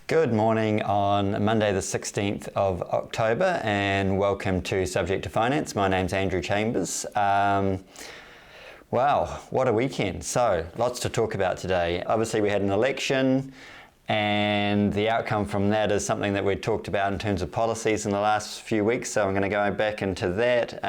Good morning on Monday the 16th of October, and welcome to Subject to Finance. My name's Andrew Chambers. Wow, what a weekend. So, lots to talk about today. Obviously we had an election, and the outcome from that is something that we'd talked about in terms of policies in the last few weeks, so I'm going to go back into that.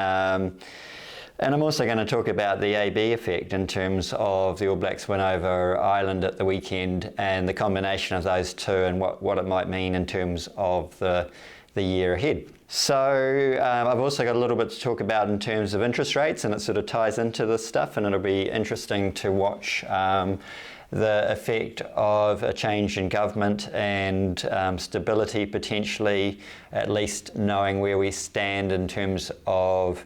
And I'm also going to talk about the AB effect in terms of the All Blacks win over Ireland at the weekend and the combination of those two and what it might mean in terms of the year ahead. So I've also got a little bit to talk about in terms of interest rates, and it sort of ties into this stuff, and it'll be interesting to watch the effect of a change in government and stability potentially, at least knowing where we stand in terms of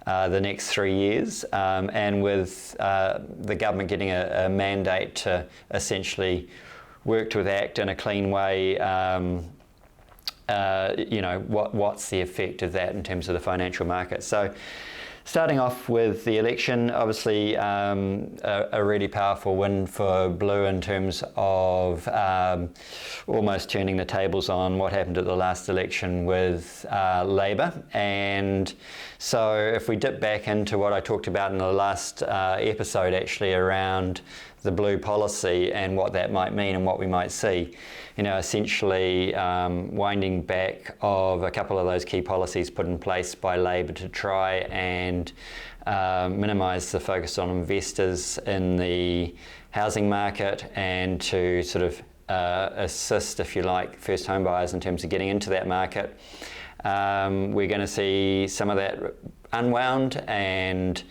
the next 3 years, and with the government getting a mandate to essentially work to act in a clean way, what's the effect of that in terms of the financial market. So starting off with the election, obviously a really powerful win for Blue in terms of almost turning the tables on what happened at the last election with Labour. And so if we dip back into what I talked about in the last episode actually around the Blue policy and what that might mean and what we might see, essentially winding back of a couple of those key policies put in place by Labour to try and minimise the focus on investors in the housing market and to sort of assist, if you like, first home buyers in terms of getting into that market. We're going to see some of that unwound, and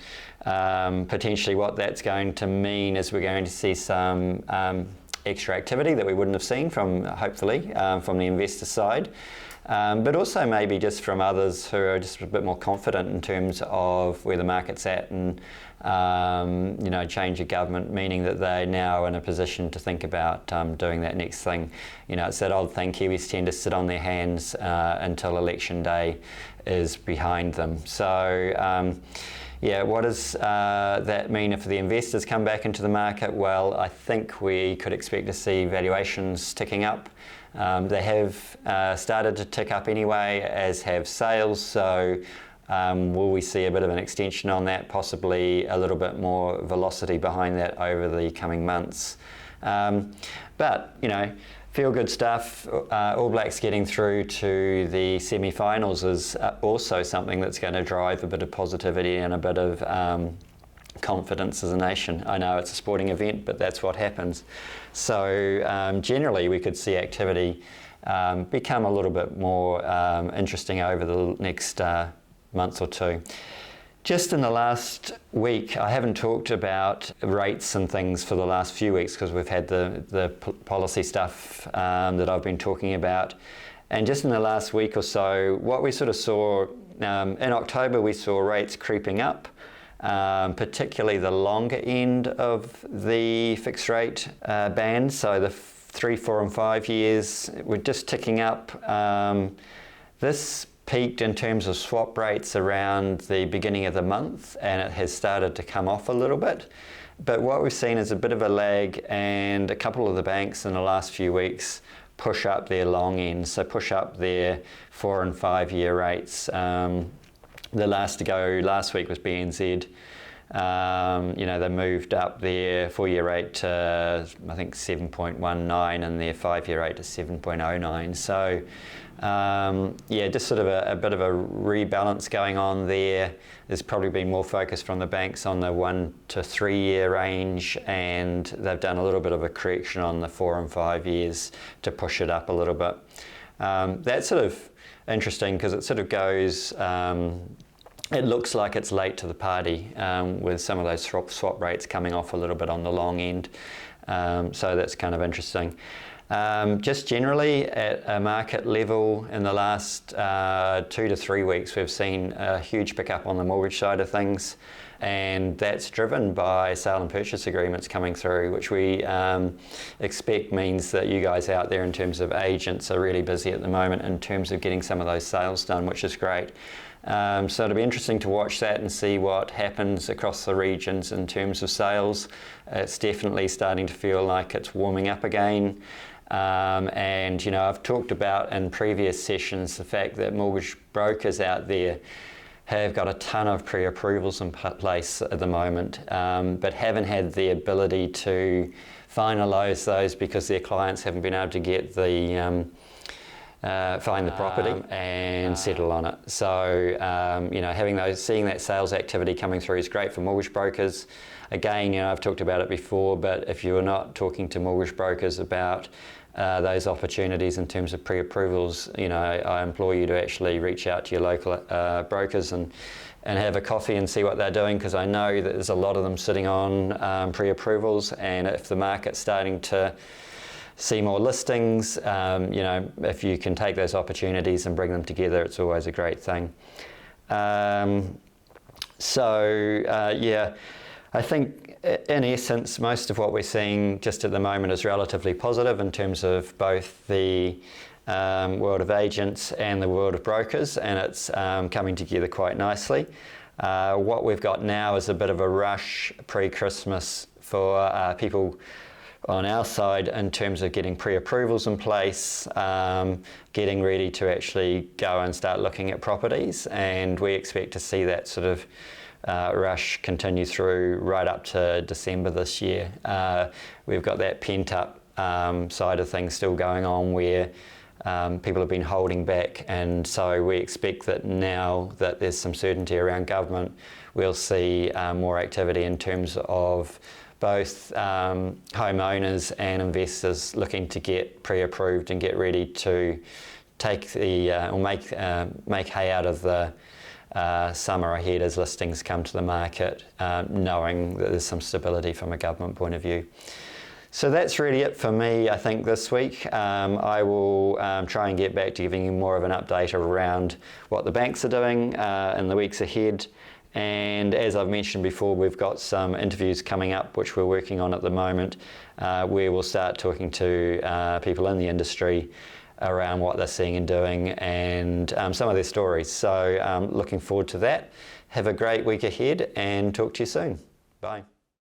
potentially what that's going to mean is we're going to see some extra activity that we wouldn't have seen from, hopefully, from the investor side, but also maybe just from others who are just a bit more confident in terms of where the market's at, and change of government, meaning that they're now in a position to think about doing that next thing. It's that old thing, Kiwis tend to sit on their hands until election day is behind them. So what does that mean if the investors come back into the market? Well, I think we could expect to see valuations ticking up. They have started to tick up anyway, as have sales. So will we see a bit of an extension on that, possibly a little bit more velocity behind that over the coming months? But feel good stuff. All Blacks getting through to the semi-finals is also something that's going to drive a bit of positivity and a bit of confidence as a nation. I know it's a sporting event, but that's what happens. So generally we could see activity become a little bit more interesting over the next month or two. Just in the last week, I haven't talked about rates and things for the last few weeks because we've had the policy stuff that I've been talking about. And just in the last week or so, what we sort of saw, in October we saw rates creeping up, particularly the longer end of the fixed rate band, so the 3, 4 and 5 years, we're just ticking up. This peaked in terms of swap rates around the beginning of the month, and it has started to come off a little bit. But what we've seen is a bit of a lag, and a couple of the banks in the last few weeks push up their long ends, so push up their 4 and 5 year rates. The last to go last week was BNZ. They moved up their 4 year rate to I think 7.19 and their 5 year rate to 7.09. So just sort of a bit of a rebalance going on there. There's probably been more focus from the banks on the 1 to 3 year range, and they've done a little bit of a correction on the 4 and 5 years to push it up a little bit. That's sort of interesting because it sort of goes, it looks like it's late to the party with some of those swap rates coming off a little bit on the long end. So that's kind of interesting. Just generally at a market level in the last 2 to 3 weeks, we've seen a huge pickup on the mortgage side of things, and that's driven by sale and purchase agreements coming through, which we expect means that you guys out there in terms of agents are really busy at the moment in terms of getting some of those sales done, which is great. So it'll be interesting to watch that and see what happens across the regions in terms of sales. It's definitely starting to feel like it's warming up again. And you know, I've talked about in previous sessions the fact that mortgage brokers out there have got a ton of pre-approvals in place at the moment, but haven't had the ability to finalise those because their clients haven't been able to get the find the property and settle on it. So you know, seeing that sales activity coming through is great for mortgage brokers. Again, you know, I've talked about it before, but if you're not talking to mortgage brokers about those opportunities in terms of pre-approvals, you know, I implore you to actually reach out to your local brokers and have a coffee and see what they're doing, because I know that there's a lot of them sitting on pre-approvals, and if the market's starting to see more listings, you know, if you can take those opportunities and bring them together, it's always a great thing. Yeah, I think in essence, most of what we're seeing just at the moment is relatively positive in terms of both the world of agents and the world of brokers, and it's coming together quite nicely. What we've got now is a bit of a rush pre-Christmas for people on our side in terms of getting pre-approvals in place, getting ready to actually go and start looking at properties, and we expect to see that sort of rush continue through right up to December this year. We've got that pent-up side of things still going on where people have been holding back, and so we expect that now that there's some certainty around government, we'll see more activity in terms of both homeowners and investors looking to get pre-approved and get ready to take the or make hay out of the summer ahead as listings come to the market, knowing that there's some stability from a government point of view. So that's really it for me, I think, this week. I will try and get back to giving you more of an update around what the banks are doing in the weeks ahead. And as I've mentioned before, we've got some interviews coming up which we're working on at the moment, where we'll start talking to people in the industry around what they're seeing and doing, and some of their stories. So looking forward to that. Have a great week ahead and talk to you soon. Bye.